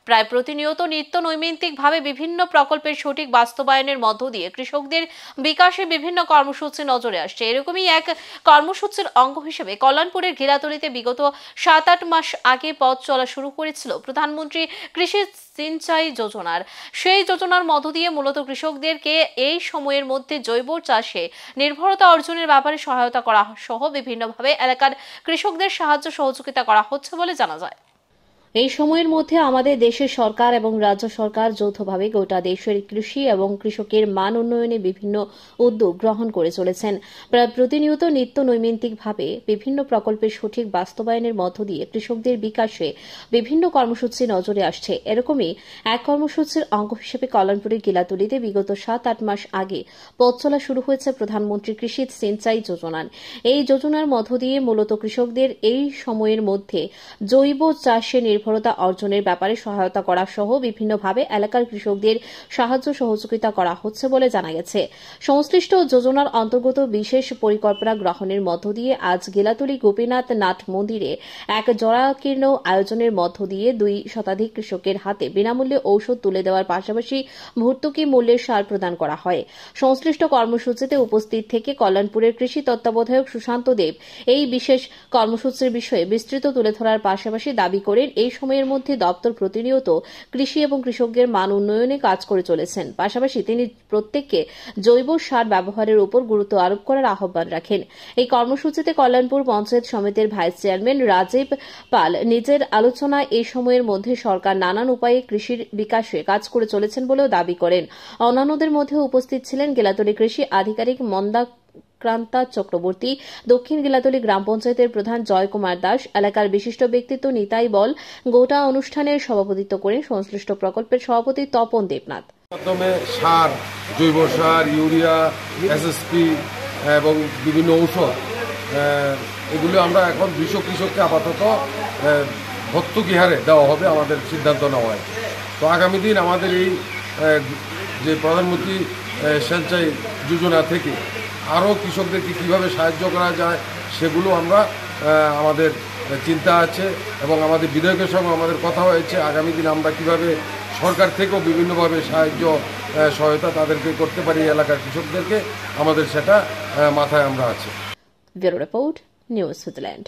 প্রায় প্রতিনিয়ত নিত্য নৈমিত্তিকভাবে বিভিন্ন প্রকল্পের সঠিক বাস্তবায়নের মধ্য দিয়ে কৃষকদের বিকাশে বিভিন্ন কর্মসূচি নজরে আসছে। এরকমই এক কর্মসূচির অঙ্গ হিসেবে কল্যাণপুরের ঘিলাতলিতে বিগত 7-8 মাস আগে পথ চলা শুরু করেছিল প্রধানমন্ত্রী কৃষি সিঞ্চাই যোজনার। সেই যোজনার মধ্য দিয়ে মূলত কৃষকদেরকে এই সময়ের মধ্যে জৈব চাষে নির্ভরতা অর্জনের ব্যাপারে সহায়তা করা সহ বিভিন্নভাবে এলাকার কৃষকদের সাহায্য সহযোগিতা করা হচ্ছে বলে জানা যায়। এই সময়ের মধ্যে আমাদের দেশের সরকার এবং রাজ্য সরকার যৌথভাবে গোটা দেশের কৃষি এবং কৃষকের মান উন্নয়নে বিভিন্ন উদ্যোগ গ্রহণ করে চলেছেন। প্রায় প্রতিনিয়ত নিত্য নৈমিত্তিকভাবে বিভিন্ন প্রকল্পের সঠিক বাস্তবায়নের মধ্য দিয়ে কৃষকদের বিকাশে বিভিন্ন কর্মসূচি নজরে আসছে। এরকমই এক কর্মসূচির অঙ্গ হিসেবে কল্যাণপুরের গিলাতলিতে বিগত 7-8 মাস আগে পথ চলা শুরু হয়েছে প্রধানমন্ত্রী কৃষি সিঞ্চাই যোজনার। এই যোজনার মধ্য দিয়ে মূলত কৃষকদের এই সময়ের মধ্যে জৈব চাষে নির্ভরতা অর্জনের ব্যাপারে সহায়তা করা সহ বিভিন্নভাবে এলাকার কৃষকদের সাহায্য সহযোগিতা করা হচ্ছে বলে জানা গেছে। সংশ্লিষ্ট যোজনার অন্তর্গত বিশেষ পরিকল্পনা গ্রহণের মধ্য দিয়ে আজ গিলাতলি গোপীনাথ নাট মন্দিরে এক জরাকীর্ণ আয়োজনের মধ্য দিয়ে 2 শতাধিক কৃষকের হাতে বিনামূল্যে ঔষধ তুলে দেওয়ার পাশাপাশি ভর্তুকি মূল্যের সার প্রদান করা হয়। সংশ্লিষ্ট কর্মসূচিতে উপস্থিত থেকে কল্যাণপুরের কৃষি তত্ত্বাবধায়ক সুশান্ত দেব এই বিশেষ কর্মসূচির বিষয়ে বিস্তৃত তুলে ধরার পাশাপাশি দাবি করেন এই সময়ের মধ্যে দপ্তর প্রতিনিয়ত কৃষি এবং কৃষকদের মান উন্নয়নে কাজ করে চলেছেন। পাশাপাশি তিনি প্রত্যেককে জৈব সার ব্যবহারের উপর গুরুত্ব আরোপ করার আহ্বান রাখেন। এই কর্মসূচিতে কল্যাণপুর পঞ্চায়েত সমিতির ভাইস চেয়ারম্যান রাজীব পাল নিজের আলোচনায় এই সময়ের মধ্যে সরকার নানান উপায়ে কৃষির বিকাশে কাজ করে চলেছেন বলেও দাবি করেন। অন্যান্যদের মধ্যে উপস্থিত ছিলেন গেলাতলী কৃষি আধিকারিক মন্দাক্রান্তা চক্রবর্তী, দক্ষিণ গিলাতলী গ্রাম পঞ্চায়েতের প্রধান জয় কুমার দাস, এলাকার বিশিষ্ট ব্যক্তিত্ব নিতাই বল। গোটা অনুষ্ঠানের সভাপতিত্ব করেন সংশ্লিষ্ট প্রকল্পের সভাপতি তপন দেবনাথ। মাধ্যমে সার, জৈব সার, ইউরিয়া, এসএসপি এবং বিভিন্ন ঔষধ এগুলো আমরা এখন 200 কৃষককে আপাতত ভর্তুকি হারে দেওয়া হবে, আমাদের সিদ্ধান্ত নেওয়া হয়। তো আগামী দিন আমাদের এই যে প্রধানমন্ত্রী সিঞ্চাই যোজনা থেকে আরও কৃষকদেরকে কীভাবে সাহায্য করা যায় সেগুলো আমরা আমাদের চিন্তা আছে এবং আমাদের বিধায়কের সঙ্গে আমাদের কথা হয়েছে। আগামী দিন আমরা কীভাবে সরকার থেকেও বিভিন্নভাবে সহায়তা তাদেরকে করতে পারি এলাকার কৃষকদেরকে, আমাদের সেটা মাথায় আমরা আছে। Bureau report, news Switzerland.